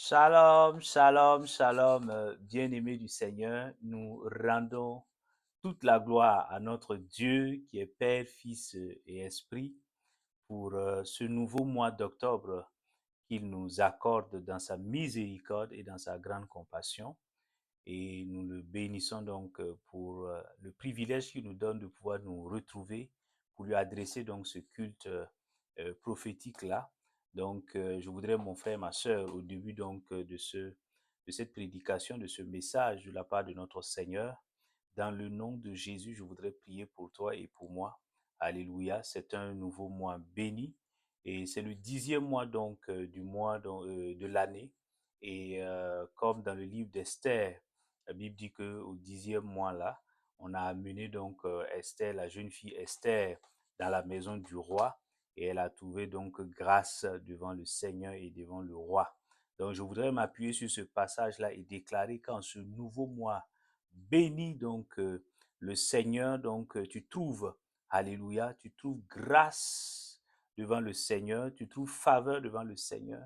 Shalom, shalom, shalom, bien-aimés du Seigneur, nous rendons toute la gloire à notre Dieu qui est Père, Fils et Esprit pour ce nouveau mois d'octobre qu'il nous accorde dans sa miséricorde et dans sa grande compassion. Et nous le bénissons donc pour le privilège qu'il nous donne de pouvoir nous retrouver pour lui adresser donc ce culte prophétique-là. Donc, je voudrais, mon frère, ma sœur, au début donc de cette prédication, de ce message de la part de notre Seigneur, dans le nom de Jésus, je voudrais prier pour toi et pour moi. Alléluia. C'est un nouveau mois béni et c'est le 10e mois donc du mois de l'année. Et comme dans le livre d'Esther, la Bible dit qu'au 10e mois là, on a amené donc Esther, la jeune fille Esther, dans la maison du roi et elle a trouvé donc grâce devant le Seigneur et devant le roi. Donc je voudrais m'appuyer sur ce passage-là et déclarer qu'en ce nouveau mois, béni donc le Seigneur, donc tu trouves, alléluia, tu trouves grâce devant le Seigneur, tu trouves faveur devant le Seigneur,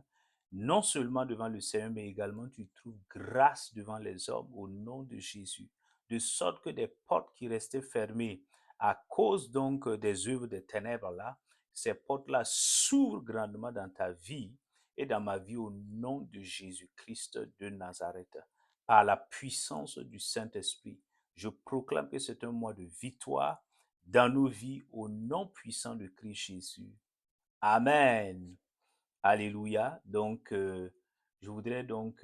non seulement devant le Seigneur, mais également tu trouves grâce devant les hommes au nom de Jésus, de sorte que des portes qui restaient fermées à cause donc des œuvres des ténèbres là, ces portes-là s'ouvrent grandement dans ta vie et dans ma vie au nom de Jésus-Christ de Nazareth. Par la puissance du Saint-Esprit, je proclame que c'est un mois de victoire dans nos vies au nom puissant de Christ Jésus. Amen. Alléluia. Donc, je voudrais donc,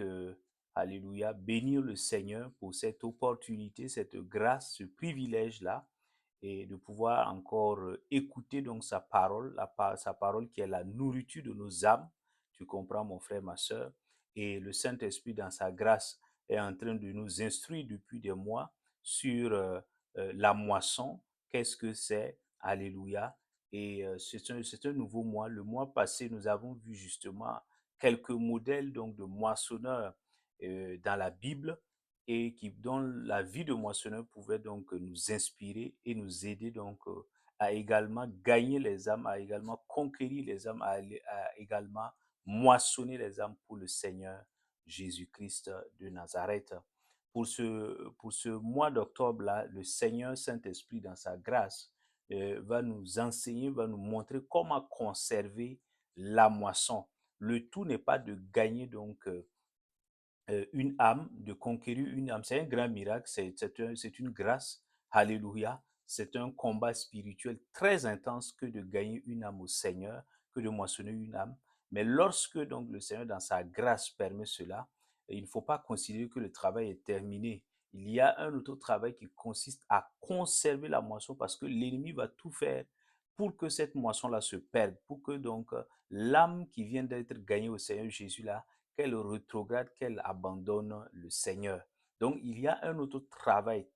alléluia, bénir le Seigneur pour cette opportunité, cette grâce, ce privilège-là, et de pouvoir encore écouter donc sa parole, sa parole qui est la nourriture de nos âmes. Tu comprends, mon frère, ma soeur. Et le Saint-Esprit, dans sa grâce, est en train de nous instruire depuis des mois sur la moisson. Qu'est-ce que c'est? Alléluia. Et c'est un nouveau mois. Le mois passé, nous avons vu justement quelques modèles donc de moissonneurs dans la Bible et dont la vie de moissonneur pouvait donc nous inspirer et nous aider donc à également gagner les âmes, à également conquérir les âmes, à également moissonner les âmes pour le Seigneur Jésus-Christ de Nazareth. Pour ce mois d'octobre-là, le Seigneur Saint-Esprit, dans sa grâce, va nous enseigner, va nous montrer comment conserver la moisson. Le tout n'est pas de gagner donc une âme, de conquérir une âme. C'est un grand miracle, c'est une grâce. Alléluia. C'est un combat spirituel très intense que de gagner une âme au Seigneur, que de moissonner une âme. Mais lorsque donc le Seigneur, dans sa grâce, permet cela, il ne faut pas considérer que le travail est terminé. Il y a un autre travail qui consiste à conserver la moisson parce que l'ennemi va tout faire pour que cette moisson-là se perde, pour que donc l'âme qui vient d'être gagnée au Seigneur Jésus-là, qu'elle rétrograde, qu'elle abandonne le Seigneur. Donc, il y a un autre travail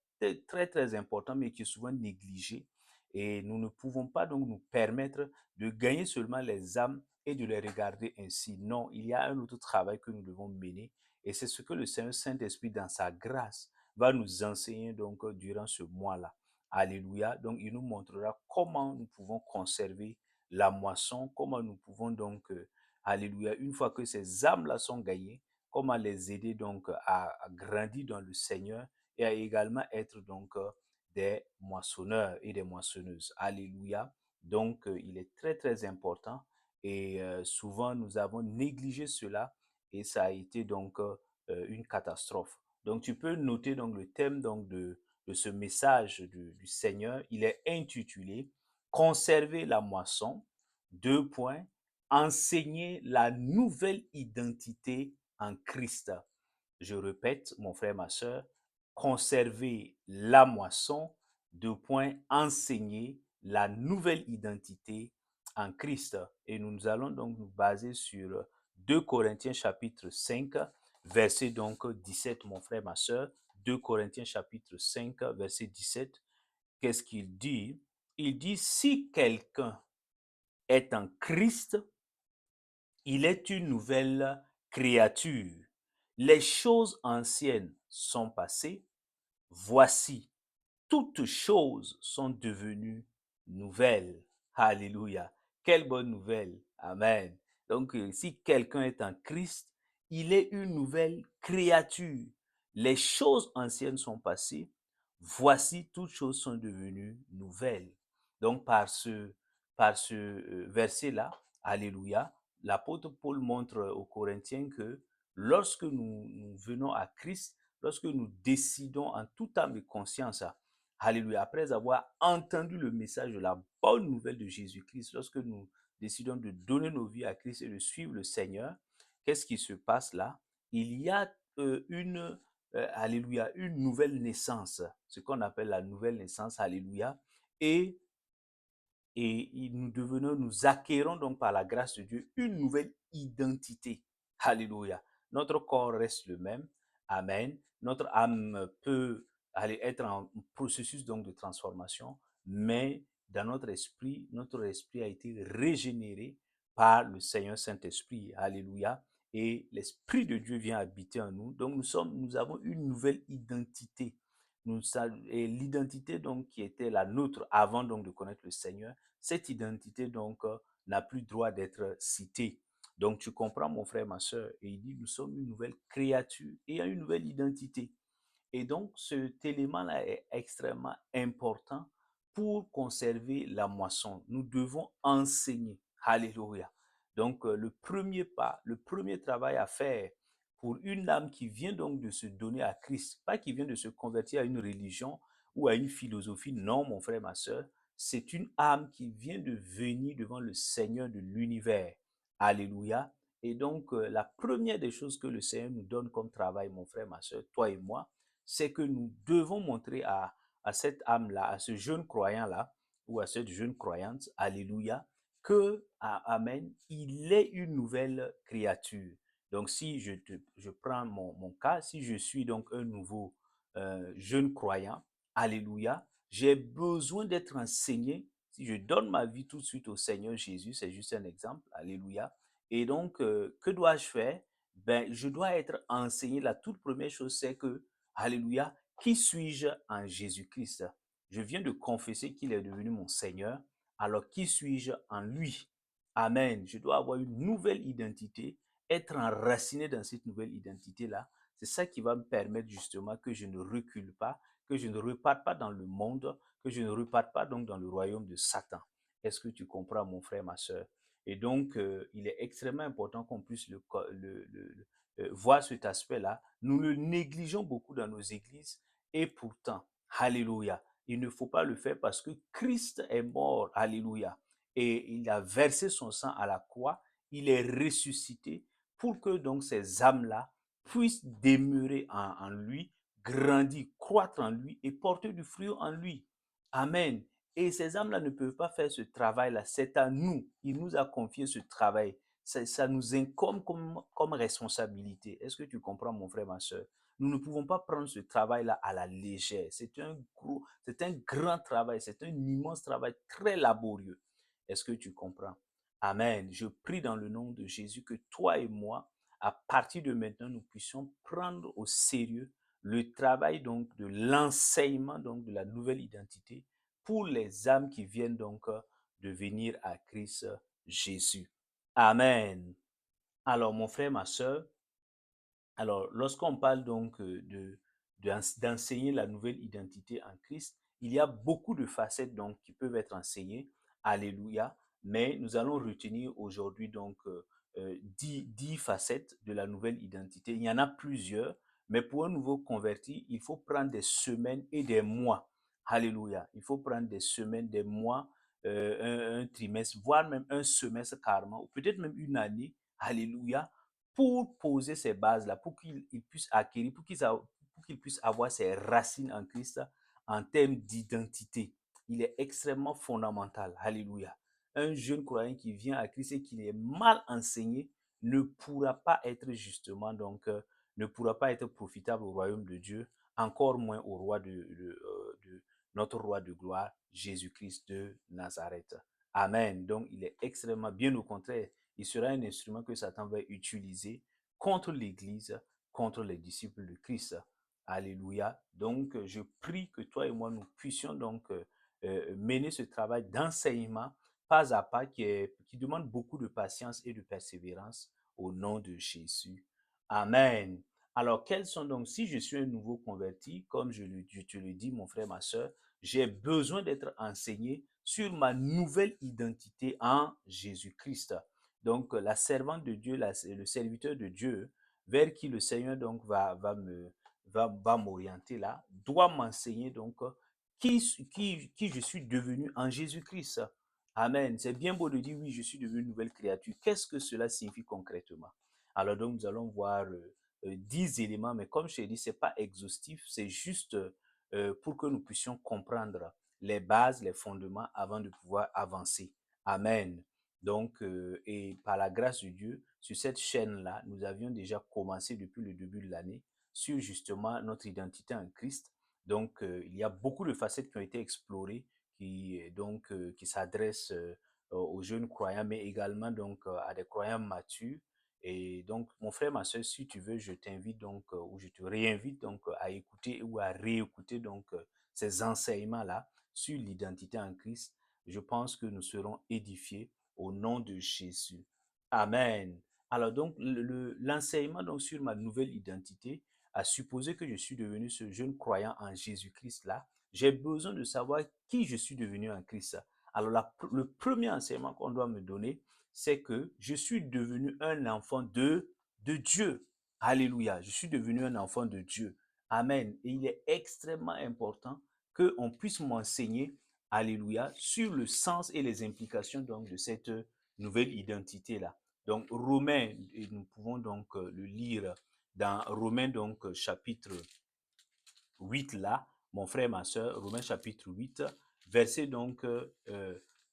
très, très important, mais qui est souvent négligé. Et nous ne pouvons pas donc nous permettre de gagner seulement les âmes et de les regarder ainsi. Non, il y a un autre travail que nous devons mener. Et c'est ce que le Seigneur Saint-Esprit, dans sa grâce, va nous enseigner donc durant ce mois-là. Alléluia. Donc, il nous montrera comment nous pouvons conserver la moisson, comment nous pouvons donc alléluia, une fois que ces âmes-là sont gagnées, comment les aider donc à grandir dans le Seigneur et à également être donc des moissonneurs et des moissonneuses. Alléluia. Donc, il est très, très important et souvent nous avons négligé cela et ça a été donc une catastrophe. Donc, tu peux noter donc le thème donc de ce message du Seigneur. Il est intitulé Conserver la moisson, deux points, enseigner la nouvelle identité en Christ. Je répète, mon frère, ma soeur, conserver la moisson, deux points, enseigner la nouvelle identité en Christ. Et nous allons donc nous baser sur 2 Corinthiens chapitre 5, verset donc 17, mon frère, ma soeur. 2 Corinthiens chapitre 5, verset 17. Qu'est-ce qu'il dit? Il dit, si quelqu'un est en Christ, il est une nouvelle créature. Les choses anciennes sont passées. Voici, toutes choses sont devenues nouvelles. Alléluia. Quelle bonne nouvelle. Amen. Donc, si quelqu'un est en Christ, il est une nouvelle créature. Les choses anciennes sont passées, voici toutes choses sont devenues nouvelles. Donc par ce verset-là, alléluia, l'apôtre Paul montre aux Corinthiens que lorsque nous venons à Christ, lorsque nous décidons en toute âme et conscience, alléluia, après avoir entendu le message de la bonne nouvelle de Jésus-Christ, lorsque nous décidons de donner nos vies à Christ et de suivre le Seigneur, qu'est-ce qui se passe là? Il y a alléluia, une nouvelle naissance, ce qu'on appelle la nouvelle naissance, alléluia, et nous acquérons donc par la grâce de Dieu une nouvelle identité. Alléluia. Notre corps reste le même. Amen. Notre âme peut aller être en processus donc de transformation, mais dans notre esprit a été régénéré par le Seigneur Saint-Esprit. Alléluia. Et l'Esprit de Dieu vient habiter en nous. Donc nous avons une nouvelle identité. Et l'identité donc qui était la nôtre avant donc de connaître le Seigneur, cette identité donc n'a plus droit d'être citée. Donc tu comprends mon frère, ma soeur, et il dit nous sommes une nouvelle créature et une nouvelle identité. Et donc, cet élément-là est extrêmement important pour conserver la moisson. Nous devons enseigner. Alléluia. Donc, le premier pas, le premier travail à faire pour une âme qui vient donc de se donner à Christ, pas qui vient de se convertir à une religion ou à une philosophie, non, mon frère, ma soeur, c'est une âme qui vient de venir devant le Seigneur de l'univers. Alléluia. Et donc, la première des choses que le Seigneur nous donne comme travail, mon frère, ma soeur, toi et moi, c'est que nous devons montrer à cette âme-là, à ce jeune croyant-là, ou à cette jeune croyante, alléluia, que, amen, il est une nouvelle créature. Donc, si je prends mon cas, si je suis donc un nouveau jeune croyant, alléluia, j'ai besoin d'être enseigné. Si je donne ma vie tout de suite au Seigneur Jésus, c'est juste un exemple, alléluia. Et donc, que dois-je faire? Ben, je dois être enseigné. La toute première chose, c'est que alléluia, qui suis-je en Jésus-Christ? Je viens de confesser qu'il est devenu mon Seigneur. Alors, qui suis-je en lui? Amen. Je dois avoir une nouvelle identité, être enraciné dans cette nouvelle identité-là. C'est ça qui va me permettre justement que je ne recule pas, que je ne reparte pas dans le monde, que je ne reparte pas donc dans le royaume de Satan. Est-ce que tu comprends, mon frère, ma soeur? Et donc, il est extrêmement important qu'on puisse voir cet aspect-là. Nous le négligeons beaucoup dans nos églises et pourtant, alléluia, il ne faut pas le faire parce que Christ est mort, alléluia, et il a versé son sang à la croix, il est ressuscité pour que donc ces âmes-là puissent demeurer en lui, grandir, croître en lui et porter du fruit en lui. Amen. Et ces âmes-là ne peuvent pas faire ce travail-là. C'est à nous. Il nous a confié ce travail. Ça nous incombe comme responsabilité. Est-ce que tu comprends, mon frère, ma soeur? Nous ne pouvons pas prendre ce travail-là à la légère. C'est un grand travail, c'est un immense travail très laborieux. Est-ce que tu comprends? Amen. Je prie dans le nom de Jésus que toi et moi, à partir de maintenant, nous puissions prendre au sérieux le travail donc de l'enseignement donc de la nouvelle identité pour les âmes qui viennent donc de venir à Christ Jésus. Amen. Alors, mon frère, ma soeur, alors lorsqu'on parle donc d'enseigner la nouvelle identité en Christ, il y a beaucoup de facettes donc qui peuvent être enseignées. Alléluia. Mais nous allons retenir aujourd'hui donc 10 facettes de la nouvelle identité. Il y en a plusieurs, mais pour un nouveau converti, il faut prendre des semaines et des mois. Alléluia. Il faut prendre des semaines, des mois, un trimestre, voire même un semestre carrément, ou peut-être même une année. Alléluia, pour poser ces bases-là, pour qu'il puisse acquérir, pour qu'il puisse avoir ses racines en Christ en termes d'identité. Il est extrêmement fondamental. Alléluia. Un jeune croyant qui vient à Christ et qui est mal enseigné ne pourra pas être justement, donc, ne pourra pas être profitable au royaume de Dieu, encore moins au roi de notre roi de gloire, Jésus-Christ de Nazareth. Amen. Donc, il est extrêmement, bien au contraire, il sera un instrument que Satan va utiliser contre l'Église, contre les disciples de Christ. Alléluia. Donc, je prie que toi et moi, nous puissions donc mener ce travail d'enseignement pas à pas qui demande beaucoup de patience et de persévérance au nom de Jésus. Amen. Alors, quels sont donc, si je suis un nouveau converti, comme je te le dis, mon frère, ma soeur, j'ai besoin d'être enseigné sur ma nouvelle identité en Jésus-Christ. Donc, la servante de Dieu, le serviteur de Dieu, vers qui le Seigneur donc va m'orienter là, doit m'enseigner donc qui je suis devenu en Jésus-Christ. Amen. C'est bien beau de dire oui, je suis devenu une nouvelle créature. Qu'est-ce que cela signifie concrètement? Alors donc, nous allons voir 10 éléments, mais comme je t'ai dit, ce n'est pas exhaustif, c'est juste pour que nous puissions comprendre les bases, les fondements avant de pouvoir avancer. Amen. Donc, et par la grâce de Dieu, sur cette chaîne-là, nous avions déjà commencé depuis le début de l'année sur justement notre identité en Christ. Donc, il y a beaucoup de facettes qui ont été explorées, qui s'adressent aux jeunes croyants, mais également donc à des croyants matures. Et donc, mon frère, ma soeur, si tu veux, je t'invite donc, ou je te réinvite donc à écouter ou à réécouter donc ces enseignements-là sur l'identité en Christ. Je pense que nous serons édifiés au nom de Jésus. Amen. Alors donc, l'enseignement donc sur ma nouvelle identité a supposé que je suis devenu ce jeune croyant en Jésus-Christ-là. J'ai besoin de savoir qui je suis devenu en Christ. Alors, le premier enseignement qu'on doit me donner, c'est que je suis devenu un enfant de Dieu. Alléluia. Je suis devenu un enfant de Dieu. Amen. Et il est extrêmement important qu'on puisse m'enseigner, alléluia, sur le sens et les implications donc de cette nouvelle identité-là. Donc, Romains, et nous pouvons donc le lire dans Romains donc chapitre 8 là, mon frère, ma soeur, Romains chapitre 8, verset donc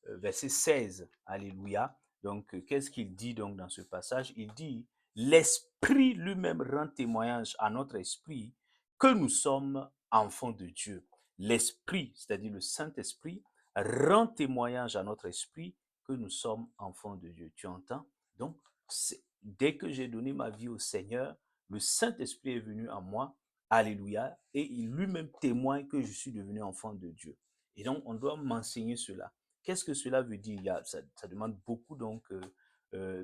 verset 16. Alléluia. Donc, qu'est-ce qu'il dit donc dans ce passage? Il dit, l'Esprit lui-même rend témoignage à notre esprit que nous sommes enfants de Dieu. L'Esprit, c'est-à-dire le Saint-Esprit, rend témoignage à notre esprit que nous sommes enfants de Dieu. Tu entends? Donc, dès que j'ai donné ma vie au Seigneur, le Saint-Esprit est venu en moi. Alléluia. Et il lui-même témoigne que je suis devenu enfant de Dieu. Et donc, on doit m'enseigner cela. Qu'est-ce que cela veut dire? Ça demande beaucoup, donc,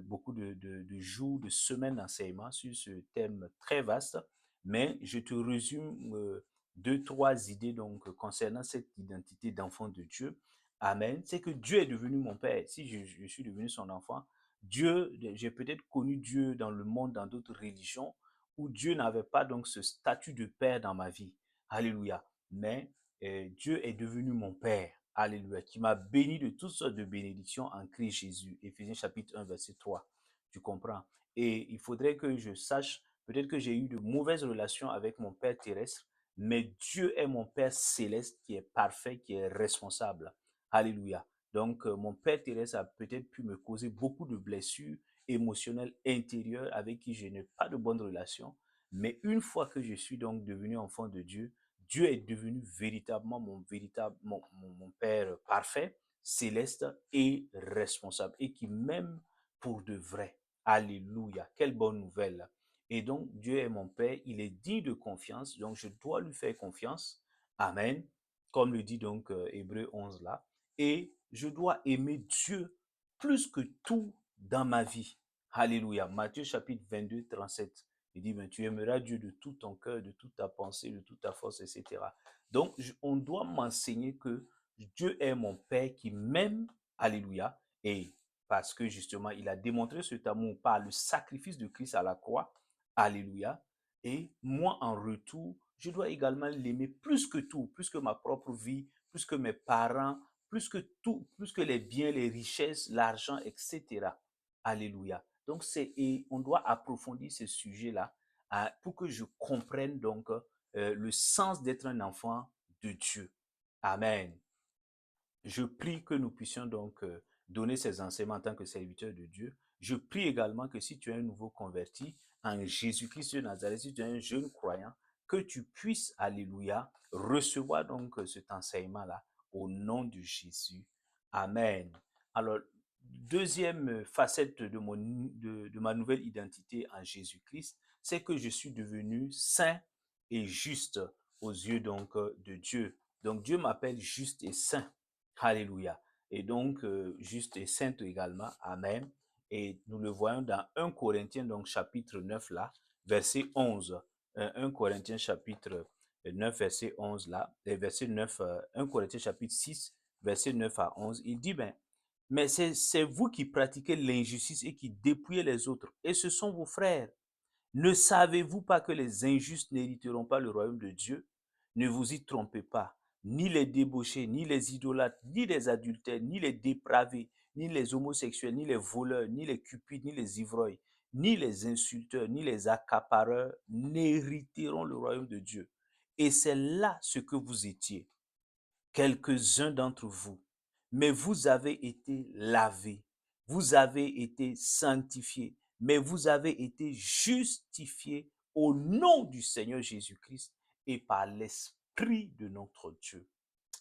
beaucoup de jours, de semaines d'enseignement sur ce thème très vaste. Mais je te résume deux, trois idées donc, concernant cette identité d'enfant de Dieu. Amen. C'est que Dieu est devenu mon Père. Si je suis devenu son enfant, Dieu, j'ai peut-être connu Dieu dans le monde, dans d'autres religions, où Dieu n'avait pas donc ce statut de père dans ma vie. Alléluia. Mais Dieu est devenu mon père. Alléluia. Qui m'a béni de toutes sortes de bénédictions en Christ Jésus. Éphésiens chapitre 1, verset 3. Tu comprends? Et il faudrait que je sache, peut-être que j'ai eu de mauvaises relations avec mon père terrestre, mais Dieu est mon père céleste qui est parfait, qui est responsable. Alléluia. Donc, mon père terrestre a peut-être pu me causer beaucoup de blessures émotionnel intérieur avec qui je n'ai pas de bonne relation. Mais une fois que je suis donc devenu enfant de Dieu, Dieu est devenu véritablement mon Père parfait, céleste et responsable. Et qui m'aime pour de vrai. Alléluia. Quelle bonne nouvelle. Et donc, Dieu est mon Père, il est digne de confiance, donc je dois lui faire confiance. Amen. Comme le dit donc Hébreu 11 là. Et je dois aimer Dieu plus que tout dans ma vie. Alléluia. Matthieu chapitre 22, 37. Il dit, ben, tu aimeras Dieu de tout ton cœur, de toute ta pensée, de toute ta force, etc. Donc, on doit m'enseigner que Dieu est mon Père qui m'aime. Alléluia. Et parce que justement, il a démontré cet amour par le sacrifice de Christ à la croix. Alléluia. Et moi, en retour, je dois également l'aimer plus que tout, plus que ma propre vie, plus que mes parents, plus que tout, plus que les biens, les richesses, l'argent, etc. Alléluia. Donc, et on doit approfondir ce sujet-là pour que je comprenne donc le sens d'être un enfant de Dieu. Amen. Je prie que nous puissions donc donner ces enseignements en tant que serviteurs de Dieu. Je prie également que si tu es un nouveau converti en Jésus-Christ de Nazareth, si tu es un jeune croyant, que tu puisses, alléluia, recevoir donc cet enseignement-là au nom de Jésus. Amen. Alors, deuxième facette de ma nouvelle identité en Jésus-Christ, c'est que je suis devenu saint et juste aux yeux donc de Dieu. Donc Dieu m'appelle juste et saint. Alléluia. Et donc, juste et sainte également. Amen. Et nous le voyons dans 1 Corinthiens, donc chapitre 9 là, verset 11. 1 Corinthiens chapitre 9, verset 11 là, et verset 9, 1 Corinthiens chapitre 6, verset 9 à 11, il dit, ben, mais c'est vous qui pratiquez l'injustice et qui dépouillez les autres, et ce sont vos frères. Ne savez-vous pas que les injustes n'hériteront pas le royaume de Dieu? Ne vous y trompez pas. Ni les débauchés, ni les idolâtres, ni les adultères, ni les dépravés, ni les homosexuels, ni les voleurs, ni les cupides, ni les ivrognes, ni les insulteurs, ni les accapareurs n'hériteront le royaume de Dieu. Et c'est là ce que vous étiez, quelques-uns d'entre vous, mais vous avez été lavés, vous avez été sanctifiés, mais vous avez été justifiés au nom du Seigneur Jésus-Christ et par l'Esprit de notre Dieu.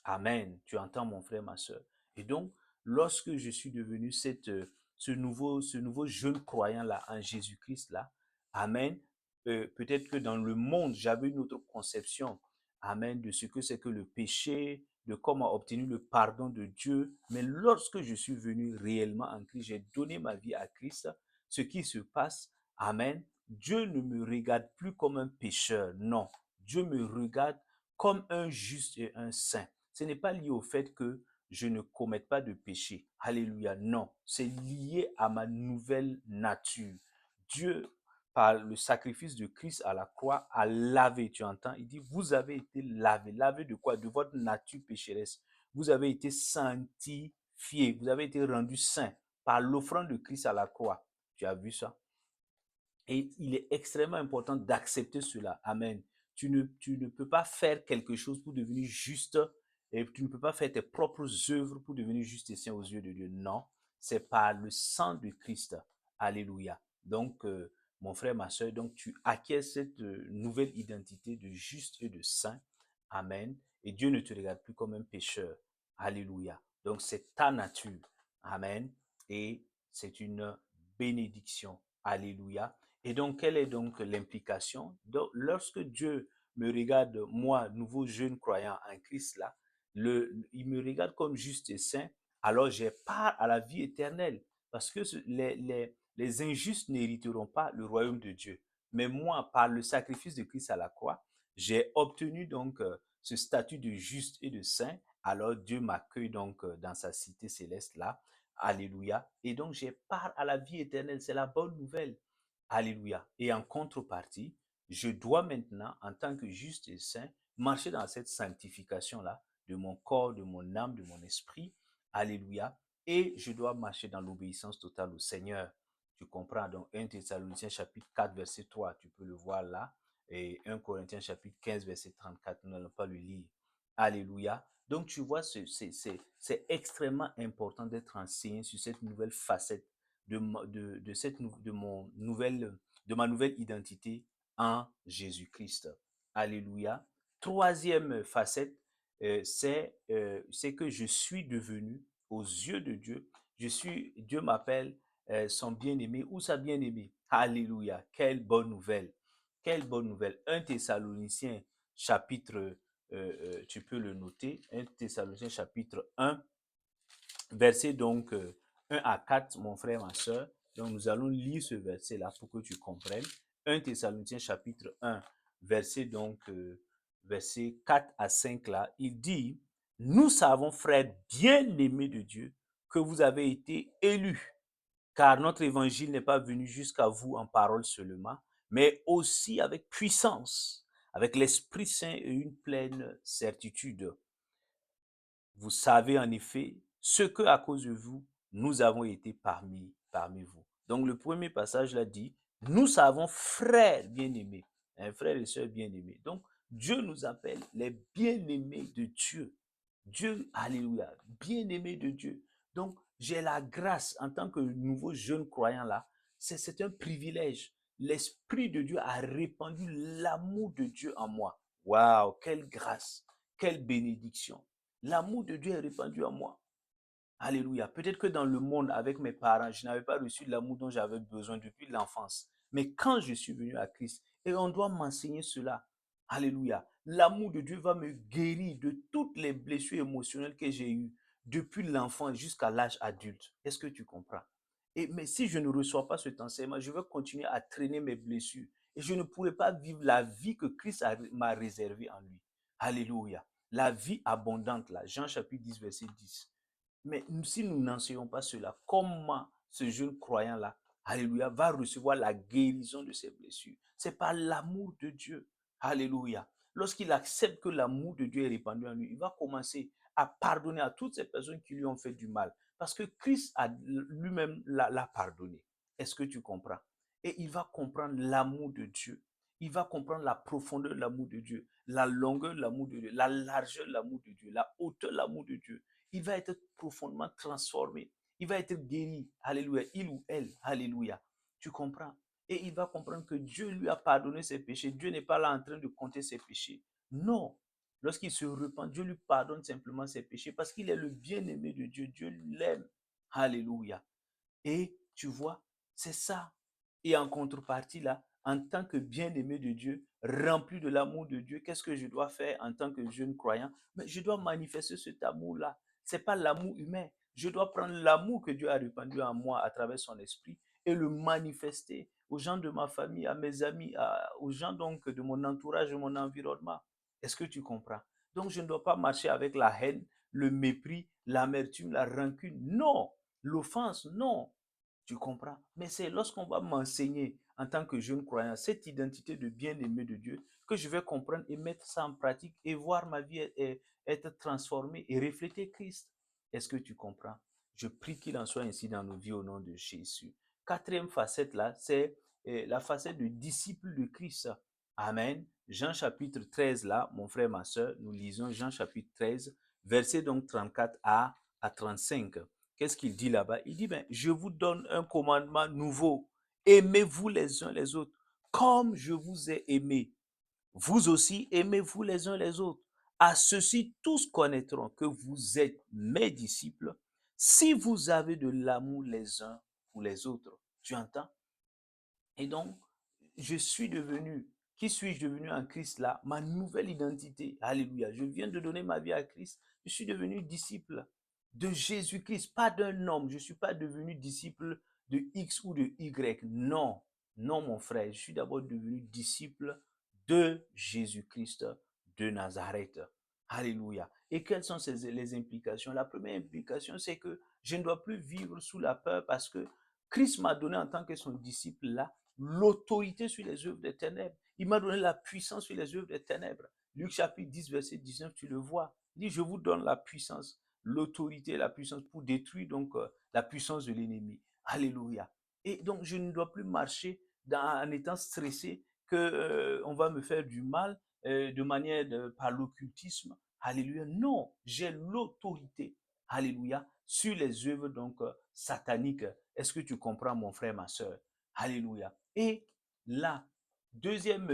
Amen. Tu entends mon frère, ma soeur. Et donc, lorsque je suis devenu ce nouveau jeune croyant-là en Jésus-Christ-là, Amen, peut-être que dans le monde, j'avais une autre conception, Amen, de ce que c'est que le péché, de comment obtenir le pardon de Dieu. Mais lorsque je suis venu réellement en Christ, j'ai donné ma vie à Christ, ce qui se passe, Amen, Dieu ne me regarde plus comme un pécheur, non. Dieu me regarde comme un juste et un saint. Ce n'est pas lié au fait que je ne commette pas de péché. Alléluia. Non, c'est lié à ma nouvelle nature. Dieu, par le sacrifice de Christ à la croix, a lavé, tu entends? Il dit, vous avez été lavé. Lavé de quoi? De votre nature pécheresse. Vous avez été sanctifié. Vous avez été rendu saint par l'offrande de Christ à la croix. Tu as vu ça? Et il est extrêmement important d'accepter cela. Amen. Tu ne peux pas faire quelque chose pour devenir juste et tu ne peux pas faire tes propres œuvres pour devenir juste et saint aux yeux de Dieu. Non, c'est par le sang de Christ. Alléluia. Donc, mon frère, ma soeur, donc tu acquiers cette nouvelle identité de juste et de saint. Amen. Et Dieu ne te regarde plus comme un pécheur. Alléluia. Donc, c'est ta nature. Amen. Et c'est une bénédiction. Alléluia. Et donc, quelle est donc l'implication? Donc, lorsque Dieu me regarde, moi, nouveau jeune croyant en Christ, là, il me regarde comme juste et saint, alors j'ai part à la vie éternelle. Parce que les injustes n'hériteront pas le royaume de Dieu. Mais moi, par le sacrifice de Christ à la croix, j'ai obtenu donc ce statut de juste et de saint. Alors Dieu m'accueille donc dans sa cité céleste là. Alléluia. Et donc j'ai part à la vie éternelle. C'est la bonne nouvelle. Alléluia. Et en contrepartie, je dois maintenant, en tant que juste et saint, marcher dans cette sanctification-là de mon corps, de mon âme, de mon esprit. Alléluia. Et je dois marcher dans l'obéissance totale au Seigneur. Tu comprends? Donc 1 Thessaloniciens chapitre 4, verset 3, tu peux le voir là. Et 1 Corinthiens chapitre 15, verset 34, nous n'allons pas le lire. Alléluia. Donc tu vois, c'est extrêmement important d'être enseigné sur cette nouvelle facette de ma nouvelle identité en Jésus-Christ. Alléluia. Troisième facette, c'est que je suis devenu, aux yeux de Dieu, Dieu m'appelle son bien-aimé ou sa bien-aimée. Alléluia. Quelle bonne nouvelle. Quelle bonne nouvelle. 1 Thessaloniciens chapitre, tu peux le noter, 1 Thessaloniciens chapitre 1, verset donc 1 à 4, mon frère, ma soeur. Donc nous allons lire ce verset-là pour que tu comprennes. 1 Thessaloniciens chapitre 1, verset 4 à 5 là, il dit, nous savons, frères bien-aimés de Dieu, que vous avez été élus, car notre évangile n'est pas venu jusqu'à vous en parole seulement, mais aussi avec puissance, avec l'Esprit Saint et une pleine certitude. Vous savez en effet ce que, à cause de vous, nous avons été parmi vous. Donc le premier passage là dit, nous savons, frères bien-aimés, un frère et sœur bien-aimés. Donc Dieu nous appelle les bien-aimés de Dieu. Dieu, alléluia, bien-aimés de Dieu. Donc j'ai la grâce en tant que nouveau jeune croyant là, c'est un privilège. L'Esprit de Dieu a répandu l'amour de Dieu en moi. Waouh, quelle grâce, quelle bénédiction. L'amour de Dieu est répandu en moi. Alléluia. Peut-être que dans le monde, avec mes parents, je n'avais pas reçu l'amour dont j'avais besoin depuis l'enfance. Mais quand je suis venu à Christ, et on doit m'enseigner cela. Alléluia. L'amour de Dieu va me guérir de toutes les blessures émotionnelles que j'ai eues depuis l'enfance jusqu'à l'âge adulte. Est-ce que tu comprends? Mais si je ne reçois pas cet enseignement, je vais continuer à traîner mes blessures. Et je ne pourrai pas vivre la vie que Christ m'a réservée en lui. Alléluia. La vie abondante, là, Jean chapitre 10, verset 10. Mais si nous n'enseignons pas cela, comment ce jeune croyant-là, alléluia, va recevoir la guérison de ses blessures? C'est par l'amour de Dieu. Alléluia. Lorsqu'il accepte que l'amour de Dieu est répandu en lui, il va commencer à pardonner à toutes ces personnes qui lui ont fait du mal. Parce que Christ a lui-même l'a pardonné. Est-ce que tu comprends? Et il va comprendre l'amour de Dieu. Il va comprendre la profondeur de l'amour de Dieu, la longueur de l'amour de Dieu, la largeur de l'amour de Dieu, la hauteur de l'amour de Dieu. Il va être profondément transformé. Il va être guéri. Alléluia. Il ou elle. Alléluia. Tu comprends? Et il va comprendre que Dieu lui a pardonné ses péchés. Dieu n'est pas là en train de compter ses péchés. Non. Lorsqu'il se repent, Dieu lui pardonne simplement ses péchés parce qu'il est le bien-aimé de Dieu. Dieu l'aime. Alléluia. Et tu vois, c'est ça. Et en contrepartie, là, en tant que bien-aimé de Dieu, rempli de l'amour de Dieu, qu'est-ce que je dois faire en tant que jeune croyant? Mais je dois manifester cet amour-là. Ce n'est pas l'amour humain. Je dois prendre l'amour que Dieu a répandu en moi à travers son esprit et le manifester aux gens de ma famille, à mes amis, aux gens donc de mon entourage, de mon environnement. Est-ce que tu comprends? Donc, je ne dois pas marcher avec la haine, le mépris, l'amertume, la rancune. Non, l'offense, non. Tu comprends? Mais c'est lorsqu'on va m'enseigner en tant que jeune croyant cette identité de bien-aimé de Dieu que je vais comprendre et mettre ça en pratique et voir ma vie être transformée et refléter Christ. Est-ce que tu comprends? Je prie qu'il en soit ainsi dans nos vies au nom de Jésus. Quatrième facette là, c'est la facette de disciple de Christ. Amen. Jean chapitre 13 là, mon frère, ma soeur, nous lisons Jean chapitre 13, verset donc 34 à 35. Qu'est-ce qu'il dit là-bas? Il dit, ben, je vous donne un commandement nouveau. Aimez-vous les uns les autres, comme je vous ai aimé. Vous aussi, aimez-vous les uns les autres. À ceci, tous connaîtront que vous êtes mes disciples, si vous avez de l'amour les uns pour les autres. Tu entends? Et donc, qui suis-je devenu en Christ là? Ma nouvelle identité. Alléluia. Je viens de donner ma vie à Christ. Je suis devenu disciple de Jésus-Christ, pas d'un homme. Je ne suis pas devenu disciple de X ou de Y. Non, non, mon frère. Je suis d'abord devenu disciple de Jésus-Christ de Nazareth. Alléluia. Et quelles sont les implications? La première implication, c'est que je ne dois plus vivre sous la peur parce que Christ m'a donné en tant que son disciple là l'autorité sur les œuvres des ténèbres. Il m'a donné la puissance sur les œuvres des ténèbres. Luc chapitre 10, verset 19, tu le vois. Il dit, je vous donne la puissance, l'autorité, la puissance pour détruire donc la puissance de l'ennemi. Alléluia. Et donc, je ne dois plus marcher en étant stressé que on va me faire du mal de manière par l'occultisme. Alléluia. Non, j'ai l'autorité. Alléluia. Sur les œuvres donc sataniques. Est-ce que tu comprends, mon frère, ma soeur? Alléluia. Et la deuxième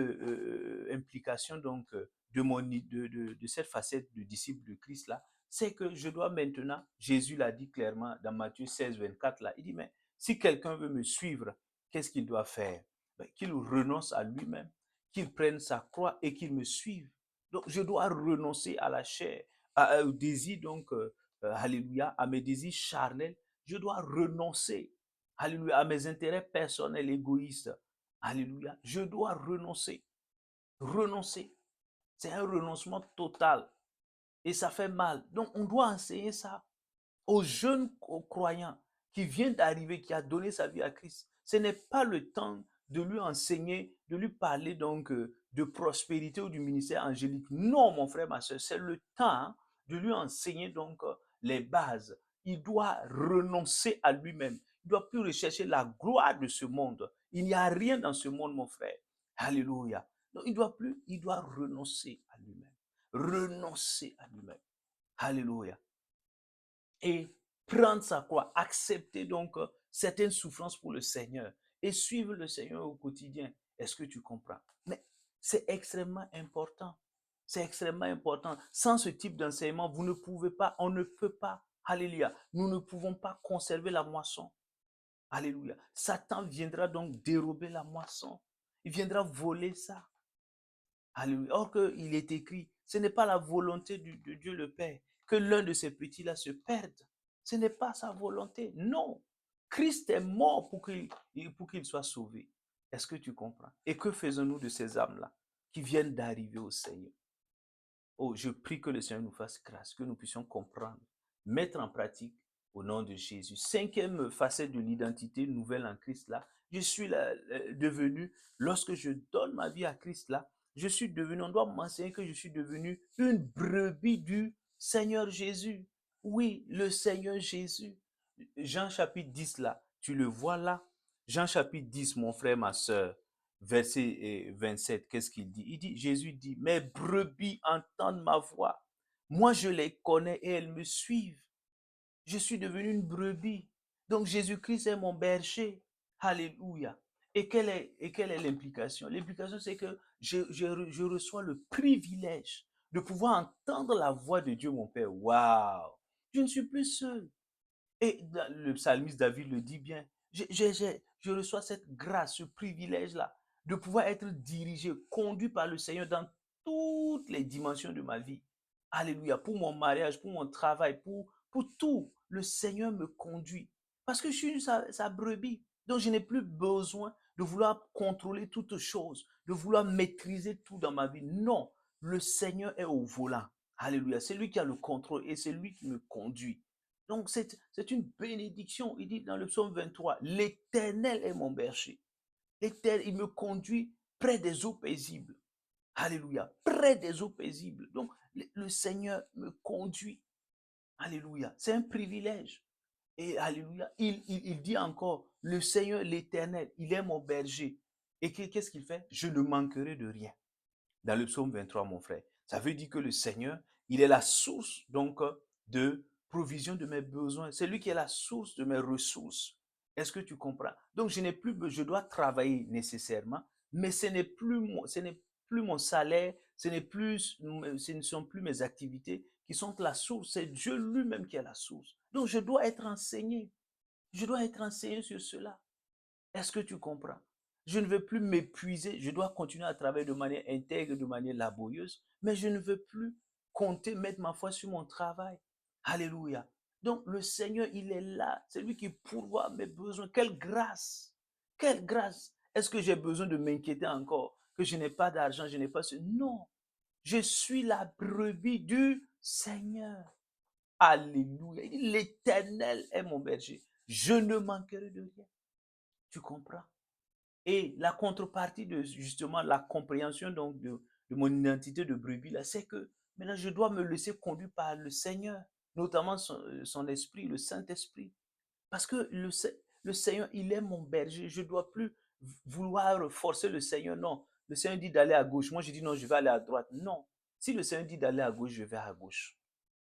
implication donc de cette facette de disciple de Christ là, c'est que je dois maintenant, Jésus l'a dit clairement dans Matthieu 16, 24 là, il dit, mais si quelqu'un veut me suivre, qu'est-ce qu'il doit faire? Ben, qu'il renonce à lui-même, qu'il prenne sa croix et qu'il me suive. Donc je dois renoncer à la chair, au désir donc, alléluia, à mes désirs charnels. Je dois renoncer, alléluia, à mes intérêts personnels égoïstes. Alléluia. Je dois renoncer. Renoncer. C'est un renoncement total. Et ça fait mal. Donc, on doit enseigner ça aux jeunes croyants qui vient d'arriver, qui a donné sa vie à Christ. Ce n'est pas le temps de lui enseigner, de lui parler donc de prospérité ou du ministère angélique. Non, mon frère, ma soeur, c'est le temps de lui enseigner donc les bases. Il doit renoncer à lui-même. Il ne doit plus rechercher la gloire de ce monde. Il n'y a rien dans ce monde, mon frère. Alléluia. Donc, il doit renoncer à lui-même. Renoncer à lui-même. Alléluia. Et prendre sa croix, accepter donc certaines souffrances pour le Seigneur et suivre le Seigneur au quotidien. Est-ce que tu comprends? Mais c'est extrêmement important. C'est extrêmement important. Sans ce type d'enseignement, vous ne pouvez pas, on ne peut pas, alléluia, nous ne pouvons pas conserver la moisson. Alléluia. Satan viendra donc dérober la moisson. Il viendra voler ça. Alléluia. Or qu'il est écrit, ce n'est pas la volonté de Dieu le Père que l'un de ces petits-là se perde. Ce n'est pas sa volonté. Non. Christ est mort pour qu'il soit sauvé. Est-ce que tu comprends? Et que faisons-nous de ces âmes-là qui viennent d'arriver au Seigneur? Oh, je prie que le Seigneur nous fasse grâce, que nous puissions comprendre, mettre en pratique au nom de Jésus. Cinquième facette de l'identité nouvelle en Christ là, je suis là, devenu, lorsque je donne ma vie à Christ là, je suis devenu, on doit m'enseigner que je suis devenu une brebis du Seigneur Jésus. Oui, le Seigneur Jésus. Jean chapitre 10 là, tu le vois là. Jean chapitre 10, mon frère, ma soeur, verset 27, qu'est-ce qu'il dit? Il dit, Jésus dit, mes brebis entendent ma voix. Moi, je les connais et elles me suivent. Je suis devenu une brebis. Donc, Jésus-Christ est mon berger. Alléluia. Et quelle est l'implication? L'implication, c'est que je reçois le privilège de pouvoir entendre la voix de Dieu, mon Père. Waouh! Je ne suis plus seul. Et le psalmiste David le dit bien, je reçois cette grâce, ce privilège-là, de pouvoir être dirigé, conduit par le Seigneur dans toutes les dimensions de ma vie. Alléluia. Pour mon mariage, pour mon travail, pour tout, le Seigneur me conduit. Parce que je suis sa brebis. Donc je n'ai plus besoin de vouloir contrôler toutes choses, de vouloir maîtriser tout dans ma vie. Non, le Seigneur est au volant. Alléluia. C'est lui qui a le contrôle et c'est lui qui me conduit. Donc, c'est une bénédiction. Il dit dans le psaume 23, l'Éternel est mon berger. L'Éternel, il me conduit près des eaux paisibles. Alléluia. Près des eaux paisibles. Donc, le Seigneur me conduit. Alléluia. C'est un privilège. Et Alléluia. Il dit encore, le Seigneur, l'Éternel, il est mon berger. Et qu'est-ce qu'il fait? Je ne manquerai de rien dans le psaume 23, mon frère. Ça veut dire que le Seigneur, il est la source donc de provision de mes besoins. C'est lui qui est la source de mes ressources. Est-ce que tu comprends? Donc je n'ai plus, je dois travailler nécessairement, mais ce n'est plus mon salaire, ce ne sont plus mes activités qui sont la source. C'est Dieu lui-même qui est la source. Donc je dois être enseigné. Je dois être enseigné sur cela. Est-ce que tu comprends? Je ne veux plus m'épuiser, je dois continuer à travailler de manière intègre, de manière laborieuse, mais je ne veux plus compter, mettre ma foi sur mon travail. Alléluia. Donc le Seigneur, il est là, c'est lui qui pourvoit mes besoins. Quelle grâce! Quelle grâce! Est-ce que j'ai besoin de m'inquiéter encore que je n'ai pas d'argent, je n'ai pas ce... Non, je suis la brebis du Seigneur. Alléluia. L'Éternel est mon berger. Je ne manquerai de rien. Tu comprends? Et la contrepartie de justement la compréhension donc de mon identité de brebis, là, c'est que maintenant je dois me laisser conduire par le Seigneur, notamment son esprit, le Saint-Esprit. Parce que le Seigneur, il est mon berger. Je ne dois plus vouloir forcer le Seigneur. Non, le Seigneur dit d'aller à gauche. Moi, je dis non, je vais aller à droite. Non. Si le Seigneur dit d'aller à gauche, je vais à gauche.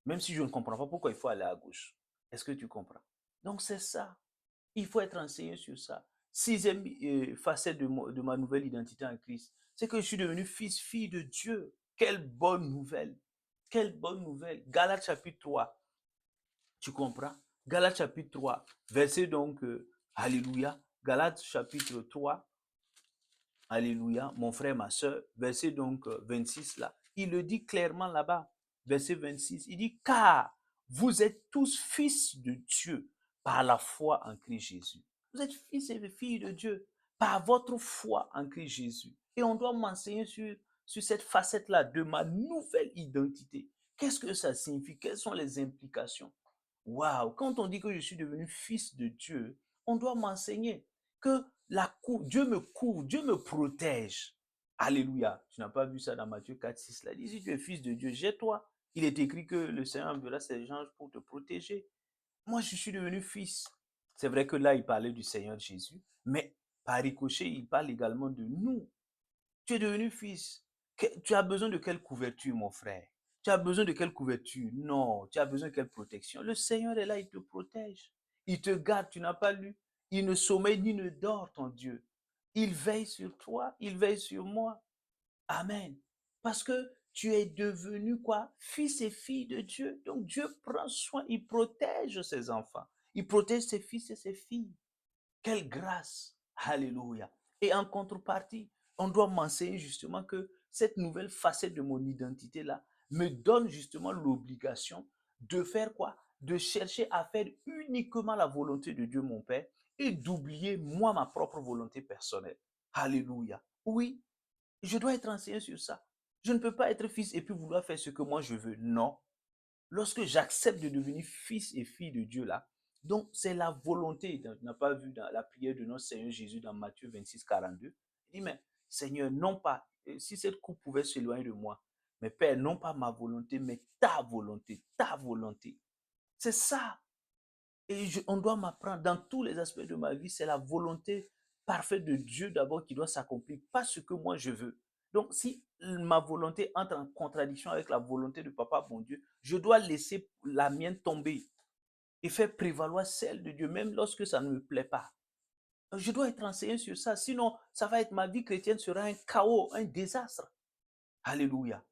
Même si je ne comprends pas pourquoi il faut aller à gauche. Est-ce que tu comprends? Donc, c'est ça. Il faut être enseigné sur ça. Sixième facette de ma nouvelle identité en Christ, c'est que je suis devenu fils, fille de Dieu. Quelle bonne nouvelle. Quelle bonne nouvelle. Galates chapitre 3. Tu comprends? Galates chapitre 3. Verset donc, Alléluia. Galates chapitre 3. Alléluia. Mon frère, ma soeur. Verset donc 26 là. Il le dit clairement là-bas. Verset 26. Il dit, car vous êtes tous fils de Dieu par la foi en Christ Jésus. Vous êtes fils et filles de Dieu par votre foi en Christ Jésus. Et on doit m'enseigner sur cette facette-là de ma nouvelle identité. Qu'est-ce que ça signifie? Quelles sont les implications? Waouh! Quand on dit que je suis devenu fils de Dieu, on doit m'enseigner que Dieu me couvre, Dieu me protège. Alléluia. Tu n'as pas vu ça dans Matthieu 4, 6. Là. Il dit, si tu es fils de Dieu, jette-toi. Il est écrit que le Seigneur enverra ses anges pour te protéger. Moi, je suis devenu fils. C'est vrai que là, il parlait du Seigneur Jésus, mais par ricochet, il parle également de nous. Tu es devenu fils. Tu as besoin de quelle couverture, mon frère? Tu as besoin de quelle couverture? Non, tu as besoin de quelle protection? Le Seigneur est là, il te protège. Il te garde, tu n'as pas lu. Il ne sommeille ni ne dort, ton Dieu. Il veille sur toi, il veille sur moi. Amen. Parce que tu es devenu quoi? Fils et fille de Dieu. Donc Dieu prend soin, il protège ses enfants. Il protège ses fils et ses filles. Quelle grâce! Alléluia. Et en contrepartie, on doit m'enseigner justement que cette nouvelle facette de mon identité-là me donne justement l'obligation de faire quoi? De chercher à faire uniquement la volonté de Dieu mon Père et d'oublier moi ma propre volonté personnelle. Alléluia. Oui, je dois être enseigné sur ça. Je ne peux pas être fils et puis vouloir faire ce que moi je veux. Non. Lorsque j'accepte de devenir fils et fille de Dieu là, donc c'est la volonté. Tu n'as pas vu dans la prière de notre Seigneur Jésus dans Matthieu 26, 42. Il dit, mais Seigneur, non pas, si cette coupe pouvait s'éloigner de moi, mais Père, non pas ma volonté, mais ta volonté, ta volonté. C'est ça. Et on doit m'apprendre dans tous les aspects de ma vie, c'est la volonté parfaite de Dieu d'abord qui doit s'accomplir, pas ce que moi je veux. Donc, si ma volonté entre en contradiction avec la volonté de Papa, mon Dieu, je dois laisser la mienne tomber et faire prévaloir celle de Dieu, même lorsque ça ne me plaît pas. Je dois être enseigné sur ça, sinon, ça va être ma vie chrétienne sera un chaos, un désastre. Alléluia.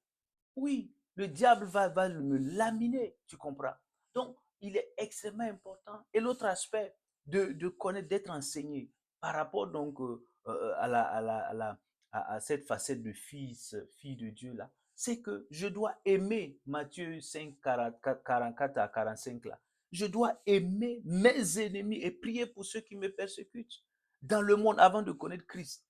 Oui, le diable va me laminer, tu comprends. Donc, il est extrêmement important. Et l'autre aspect de connaître, d'être enseigné par rapport donc à cette facette de fils, fille de Dieu là, c'est que je dois aimer Matthieu 5, 44 à 45 là. Je dois aimer mes ennemis et prier pour ceux qui me persécutent. Dans le monde, avant de connaître Christ,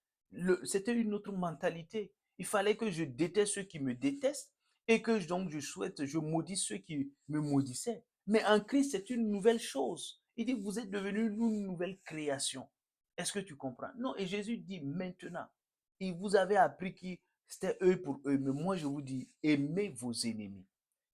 c'était une autre mentalité. Il fallait que je déteste ceux qui me détestent et que donc je maudisse ceux qui me maudissaient. Mais en Christ, c'est une nouvelle chose. Il dit, vous êtes devenus une nouvelle création. Est-ce que tu comprends? Non, et Jésus dit maintenant, il vous avait appris que c'était eux pour eux, mais moi je vous dis, aimez vos ennemis.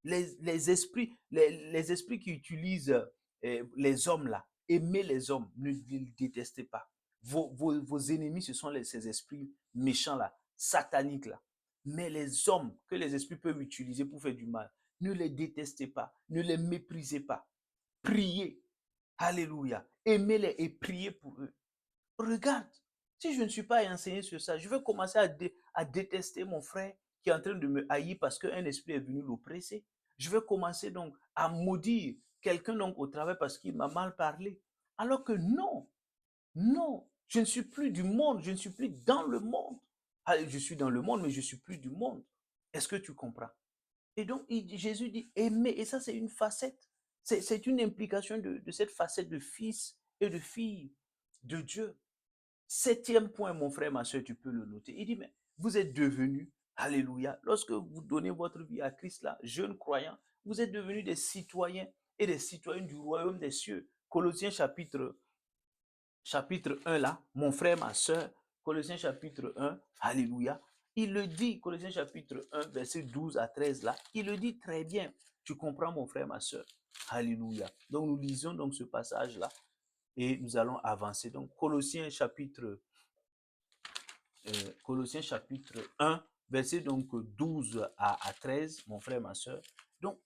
Les esprits qui utilisent les hommes là, aimez les hommes, ne les détestez pas. Vos ennemis, ce sont ces esprits méchants là, sataniques là. Mais les hommes que les esprits peuvent utiliser pour faire du mal, ne les détestez pas, ne les méprisez pas. Priez. Alléluia. Aimez-les et priez pour eux. Regarde, si je ne suis pas enseigné sur ça, je vais commencer à détester mon frère qui est en train de me haïr parce qu'un esprit est venu l'oppresser. Je vais commencer donc à maudire quelqu'un donc au travail parce qu'il m'a mal parlé. Alors que non, non, je ne suis plus du monde, je ne suis plus dans le monde. Je suis dans le monde, mais je ne suis plus du monde. Est-ce que tu comprends? Et donc, Jésus dit aimer, et ça c'est une facette, c'est une implication de cette facette de fils et de fille de Dieu. Septième point, mon frère, ma soeur, tu peux le noter. Il dit, mais vous êtes devenus, alléluia, lorsque vous donnez votre vie à Christ, là, jeune croyant, vous êtes devenus des citoyens et des citoyennes du royaume des cieux. Colossiens chapitre 1 là, mon frère, ma soeur, Colossiens chapitre 1, alléluia, il le dit, Colossiens chapitre 1, verset 12 à 13 là, il le dit très bien. Tu comprends, mon frère, ma soeur? Alléluia. Donc, nous lisons donc ce passage-là et nous allons avancer. Donc, Colossiens chapitre 1, verset donc 12 à 13, mon frère, ma soeur. Donc,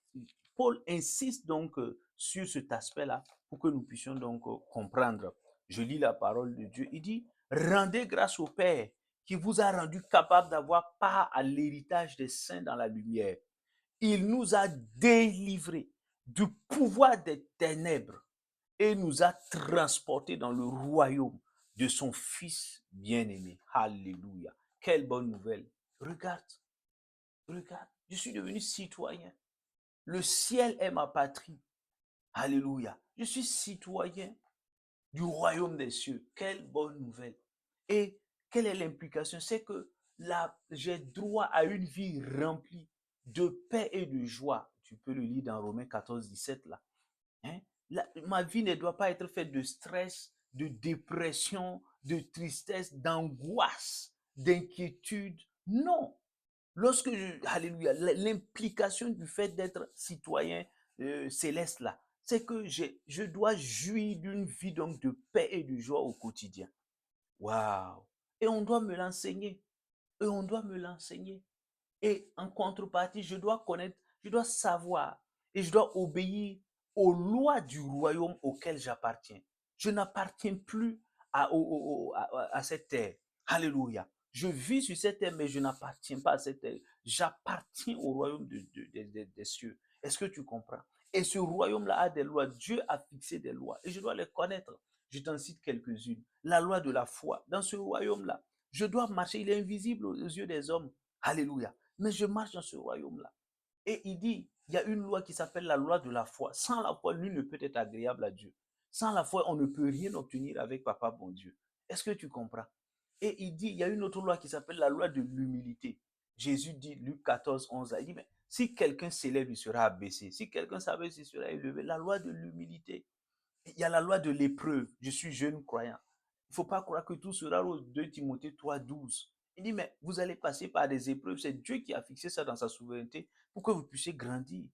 Paul insiste donc sur cet aspect-là pour que nous puissions donc comprendre. Je lis la parole de Dieu. Il dit, rendez grâce au Père qui vous a rendu capable d'avoir part à l'héritage des saints dans la lumière. Il nous a délivrés du pouvoir des ténèbres et nous a transportés dans le royaume de son Fils bien-aimé. Alléluia. Quelle bonne nouvelle. Regarde, regarde, je suis devenu citoyen. Le ciel est ma patrie. Alléluia. Je suis citoyen du royaume des cieux. Quelle bonne nouvelle. Et quelle est l'implication? C'est que j'ai droit à une vie remplie de paix et de joie. Tu peux le lire dans Romains 14, 17 là. Hein? Ma vie ne doit pas être faite de stress, de dépression, de tristesse, d'angoisse, d'inquiétude. Non. Alléluia, l'implication du fait d'être citoyen céleste là, c'est que je dois jouir d'une vie donc de paix et de joie au quotidien. Waouh! Et on doit me l'enseigner. Et on doit me l'enseigner. Et en contrepartie, je dois connaître, je dois savoir et je dois obéir aux lois du royaume auquel j'appartiens. Je n'appartiens plus à cette terre. Alléluia. Je vis sur cette terre, mais je n'appartiens pas à cette terre. J'appartiens au royaume des cieux. Est-ce que tu comprends? Et ce royaume-là a des lois. Dieu a fixé des lois et je dois les connaître. Je t'en cite quelques-unes. La loi de la foi. Dans ce royaume-là, je dois marcher. Il est invisible aux yeux des hommes. Alléluia. Mais je marche dans ce royaume-là. Et il dit, il y a une loi qui s'appelle la loi de la foi. Sans la foi, nul ne peut être agréable à Dieu. Sans la foi, on ne peut rien obtenir avec Papa bon Dieu. Est-ce que tu comprends? Et il dit, il y a une autre loi qui s'appelle la loi de l'humilité. Jésus dit, Luc 14, 11, il dit, mais si quelqu'un s'élève, il sera abaissé. Si quelqu'un s'abaisse, il sera élevé. La loi de l'humilité. Il y a la loi de l'épreuve. Je suis jeune croyant. Il ne faut pas croire que tout sera rose. 2 Timothée 3, 12. Il dit, mais vous allez passer par des épreuves. C'est Dieu qui a fixé ça dans sa souveraineté pour que vous puissiez grandir.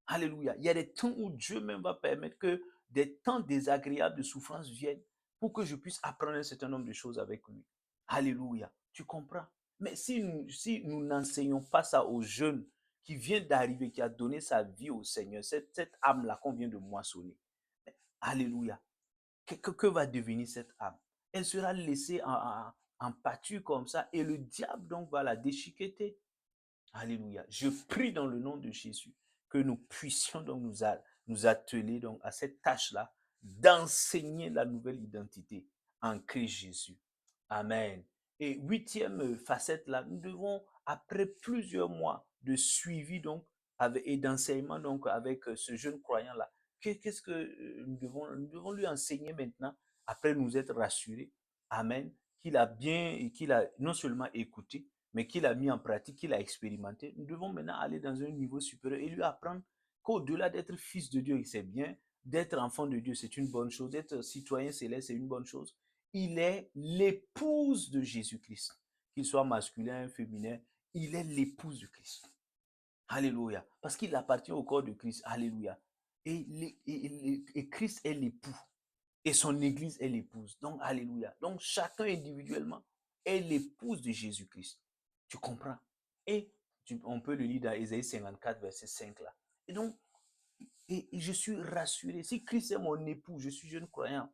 Alléluia. Il y a des temps où Dieu même va permettre que des temps désagréables de souffrance viennent pour que je puisse apprendre un certain nombre de choses avec lui. Alléluia. Tu comprends? Mais si nous n'enseignons pas ça aux jeunes qui viennent d'arriver, qui a donné sa vie au Seigneur, cette âme-là qu'on vient de moissonner, alléluia, que va devenir cette âme? Elle sera laissée en pâture comme ça et le diable donc va la déchiqueter. Alléluia. Je prie dans le nom de Jésus que nous puissions donc nous atteler donc à cette tâche-là d'enseigner la nouvelle identité en Christ Jésus. Amen. Et huitième facette là, nous devons, après plusieurs mois de suivi donc et d'enseignement donc avec ce jeune croyant là, qu'est-ce que nous devons lui enseigner maintenant après nous être rassurés. Amen. Qu'il a bien et qu'il a non seulement écouté, mais qu'il a mis en pratique, qu'il a expérimenté. Nous devons maintenant aller dans un niveau supérieur et lui apprendre qu'au-delà d'être fils de Dieu, c'est bien, d'être enfant de Dieu, c'est une bonne chose, d'être citoyen céleste, c'est une bonne chose. Il est l'épouse de Jésus-Christ. Qu'il soit masculin, féminin, il est l'épouse de Christ. Alléluia. Parce qu'il appartient au corps de Christ. Alléluia. Et Christ est l'époux. Et son église est l'épouse. Donc, alléluia. Donc, chacun individuellement est l'épouse de Jésus-Christ. Tu comprends? Et on peut le lire dans Ésaïe 54, verset 5 là. Et donc, et je suis rassuré. Si Christ est mon époux, je suis jeune croyant.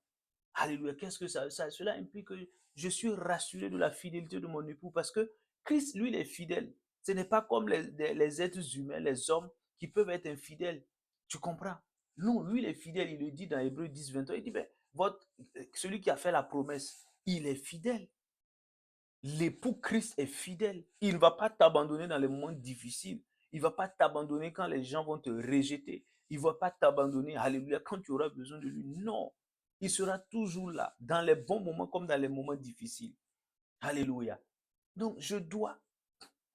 Alléluia. Qu'est-ce que cela implique que je suis rassuré de la fidélité de mon époux parce que Christ, lui, il est fidèle. Ce n'est pas comme les êtres humains, les hommes qui peuvent être infidèles. Tu comprends? Non, lui, il est fidèle. Il le dit dans Hébreux 10, 23. Il dit, ben, celui qui a fait la promesse, il est fidèle. L'époux Christ est fidèle. Il ne va pas t'abandonner dans les moments difficiles. Il ne va pas t'abandonner quand les gens vont te rejeter. Il ne va pas t'abandonner, alléluia, quand tu auras besoin de lui. Non. Il sera toujours là, dans les bons moments comme dans les moments difficiles. Alléluia. Donc, je dois